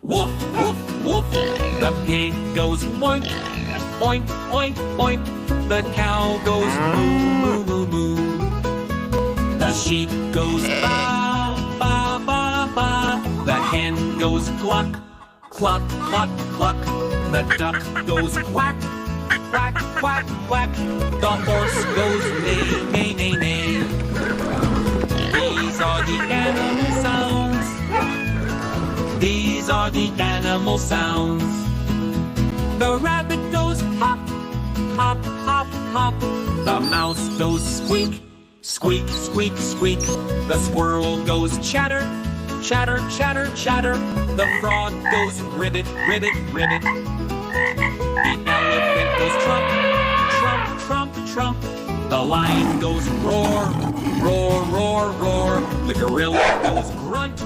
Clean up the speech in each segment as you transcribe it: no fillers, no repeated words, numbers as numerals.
Woof, woof, woof. The pig goes boink, boink, boink, boink. The cow goes moo, moo, moo, moo. The sheep goes ba, ba, ba, ba. The hen goes cluck, cluck, cluck, cluck. The duck goes quack, quack, quack, quack. The horse goes neigh, neigh, neigh, neigh. These are the animal sounds. These are the animal sounds. The rabbit goes hop, hop, hop, hop. The mouse goes squeak, squeak, squeak, squeak. The squirrel goes chatter, chatter, chatter, chatter. The frog goes ribbit, ribbit, ribbit. The elephant goes trump, trump, trump, trump. The lion goes roar, roar, roar, roar. The gorilla goes grunt,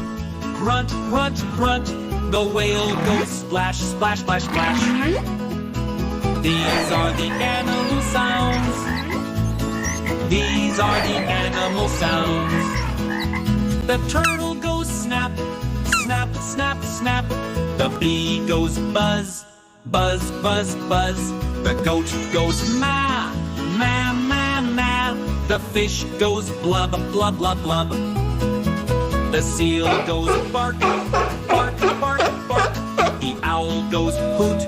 grunt, grunt, grunt. The whale goes splash, splash, splash, splash. These are the animal sounds. These are the animal sounds. The turtle goes snap, snap, snap, snap. The bee goes buzz, buzz, buzz, buzz. The goat goes ma, ma, ma, ma. The fish goes blub, blub, blub, blub. The seal goes bark, bark, bark, bark. The owl goes hoot,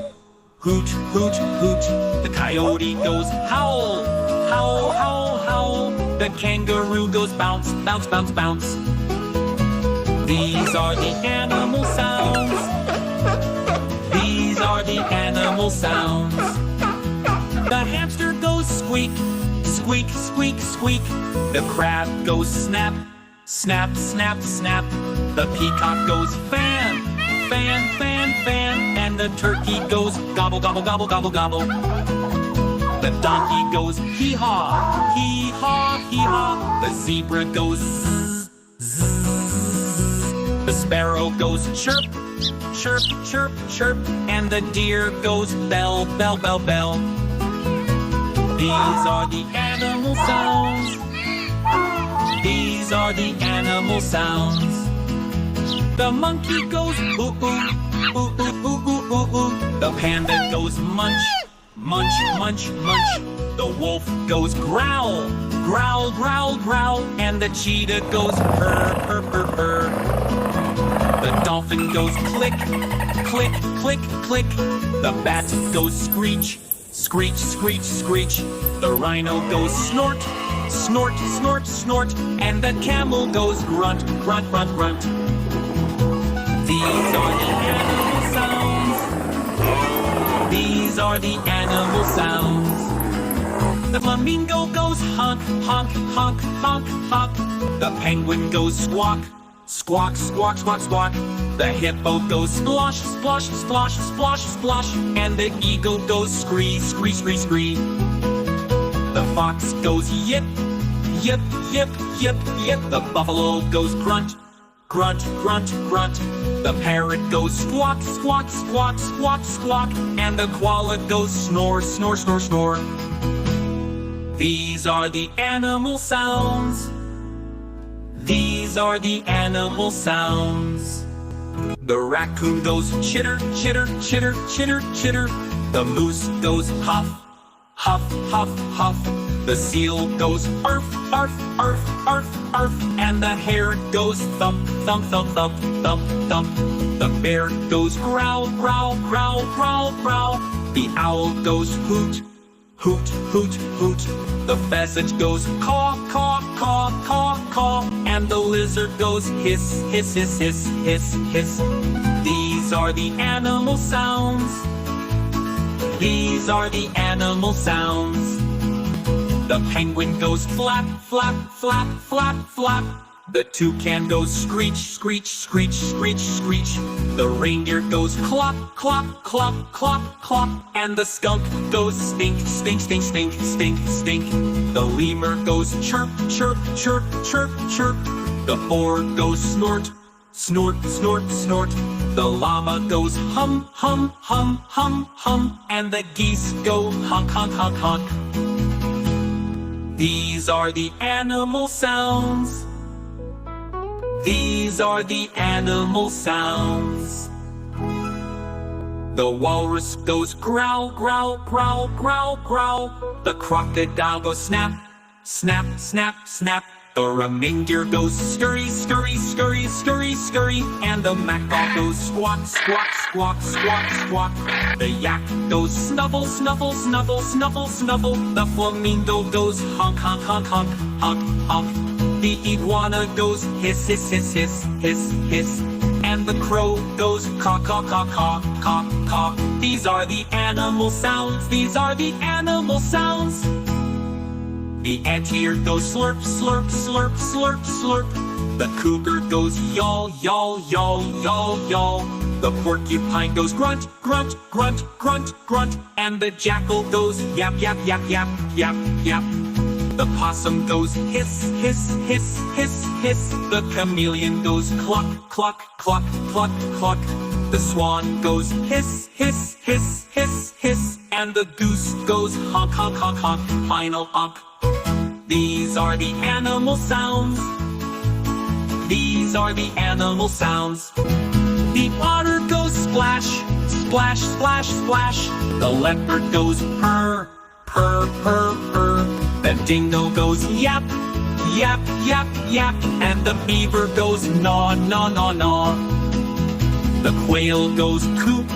hoot, hoot, hoot. The coyote goes howl, howl, howl, howl. The kangaroo goes bounce, bounce, bounce, bounce. These are the animal sounds. These are the animal sounds. The hamster goes squeak, squeak, squeak, squeak. The crab goes snap, snap, snap, snap. The peacock goes fan, fan, fan, fan. And the turkey goes gobble, gobble, gobble, gobble, gobble. The donkey goes hee-haw, hee-haw, hee-haw. The zebra goes zzz, zzz. The sparrow goes chirp, chirp, chirp, chirp. And the deer goes bell, bell, bell, bell. These are the animal sounds. These are the animal sounds. The monkey goes ooh, ooh, ooh, ooh, ooh, ooh, ooh, ooh. The panda goes munch, munch, munch, munch. The wolf goes growl, growl, growl, growl. And the cheetah goes purr, purr, purr, purr. The dolphin goes click, click, click, click. The bat goes screech, screech, screech, screech. The rhino goes snort, snort, snort, snort. And the camel goes grunt, grunt, grunt, grunt. These are the animal sounds. These are the animal sounds. The flamingo goes honk, honk, honk, honk, honk. The penguin goes squawk, squawk, squawk, squawk, squawk. The hippo goes splosh, splosh, splosh, splosh, splosh. And the eagle goes scree, scree, scree, scree. The fox goes yip, yip, yip, yip, yip. The buffalo goes grunt, grunt, grunt, grunt. The parrot goes squawk, squawk, squawk, squawk, squawk. And the koala goes snore, snore, snore, snore. These are the animal sounds. These are the animal sounds. The raccoon goes chitter, chitter, chitter, chitter, chitter. The moose goes huff, huff, huff, huff. The seal goes arf, arf, arf, arf, arf. And the hare goes thump, thump, thump, thump, thump, thump. The bear goes growl, growl, growl, growl, growl. The owl goes hoot, hoot, hoot, hoot. The pheasant goes caw, caw, caw, caw, caw. And the lizard goes hiss, hiss, hiss, hiss, hiss, hiss. These are the animal sounds. These are the animal sounds. The penguin goes flap, flap, flap, flap, flap. The toucan goes screech, screech, screech, screech, screech. The reindeer goes clop, clop, clop, clop, clop. And the skunk goes stink, stink, stink, stink, stink, stink. The lemur goes chirp, chirp, chirp, chirp, chirp. The boar goes snort, snort, snort, snort. The llama goes hum, hum, hum, hum, hum. And the geese go honk, honk, honk, honk. These are the animal sounds. These are the animal sounds. The walrus goes growl, growl, growl, growl, growl. The crocodile goes snap, snap, snap, snap. The reindeer goes scurry, scurry, scurry, scurry, scurry. And the macaw goes squawk, squawk, squawk, squawk, squawk. The yak goes snuffle, snuffle, snuffle, snuffle, snuffle. The flamingo goes honk, honk, honk, honk, honk, honk. The iguana goes hiss, hiss, hiss, hiss, hiss, hiss. And the crow goes caw, caw, caw, caw, caw, caw. These are the animal sounds, these are the animal sounds. The anteater goes slurp, slurp, slurp, slurp, slurp. The cougar goes yaw, yaw, yaw, yaw, yaw. The porcupine goes grunt, grunt, grunt, grunt, grunt. And the jackal goes yap, yap, yap, yap, yap, yap. The possum goes hiss, hiss, hiss, hiss, hiss. The chameleon goes cluck, cluck, cluck, cluck, cluck. The swan goes hiss, hiss, hiss, hiss, hiss. And the goose goes honk, honk, honk, honk, final honk. These are the animal sounds. These are the animal sounds. The otter goes splash, splash, splash, splash. The leopard goes purr, purr, purr, purr. The dingo goes yap, yap, yap, yap. And the beaver goes gnaw, gnaw, gnaw, gnaw. The quail goes coop,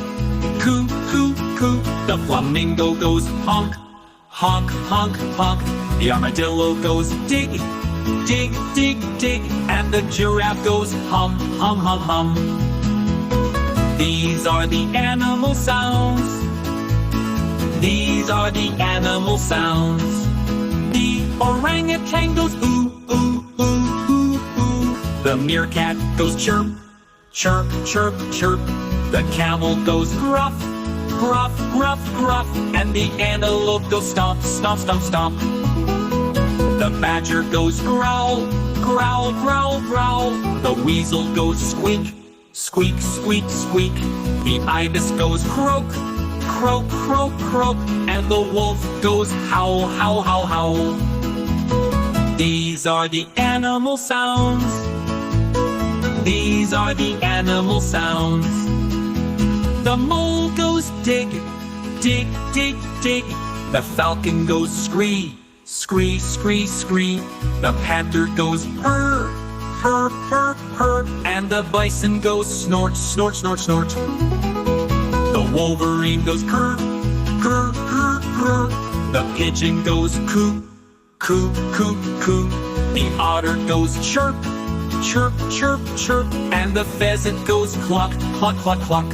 coop, coop, coop. The flamingo goes honk, honk, honk, honk. The armadillo goes dig, dig, dig, dig. And the giraffe goes hum, hum, hum, hum. These are the animal sounds. These are the animal sounds. The orangutan goes ooh, ooh, ooh, ooh, ooh. The meerkat goes chirp, chirp, chirp, chirp. The camel goes gruff, gruff, gruff, gruff. And the antelope goes stomp, stomp, stomp, stomp. The badger goes growl, growl, growl, growl. The weasel goes squeak, squeak, squeak, squeak. The ibis goes croak, croak, croak, croak. And the wolf goes howl, howl, howl, howl. These are the animal sounds. These are the animal sounds. The mole goes dig, dig, dig, dig. The falcon goes scree, scree, scree, scree. The panther goes purr, purr, purr, purr. And the bison goes snort, snort, snort, snort. The wolverine goes purr, purr, purr, purr. The pigeon goes coop, coop, coop, coop. The otter goes chirp, chirp, chirp, chirp. And the pheasant goes cluck, cluck, cluck, cluck.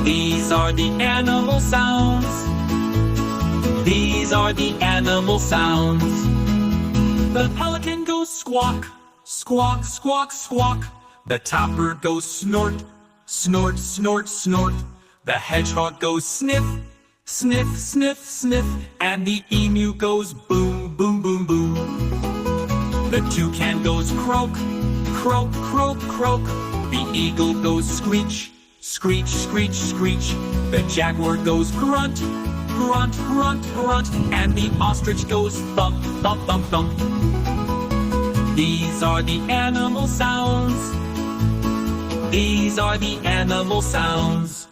These are the animal sounds. These are the animal sounds. The pelican goes squawk, squawk, squawk, squawk. The topper goes snort, snort, snort, snort. The hedgehog goes sniff, sniff, sniff, sniff. And the emu goes boom, boom, boom, boom. The toucan goes croak, croak, croak, croak. The eagle goes screech, screech, screech, screech. The jaguar goes grunt, grunt, grunt, grunt. And the ostrich goes thump, thump, thump, thump. These are the animal sounds. These are the animal sounds.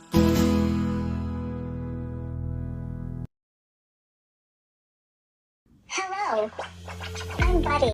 Hello, I'm Buddy.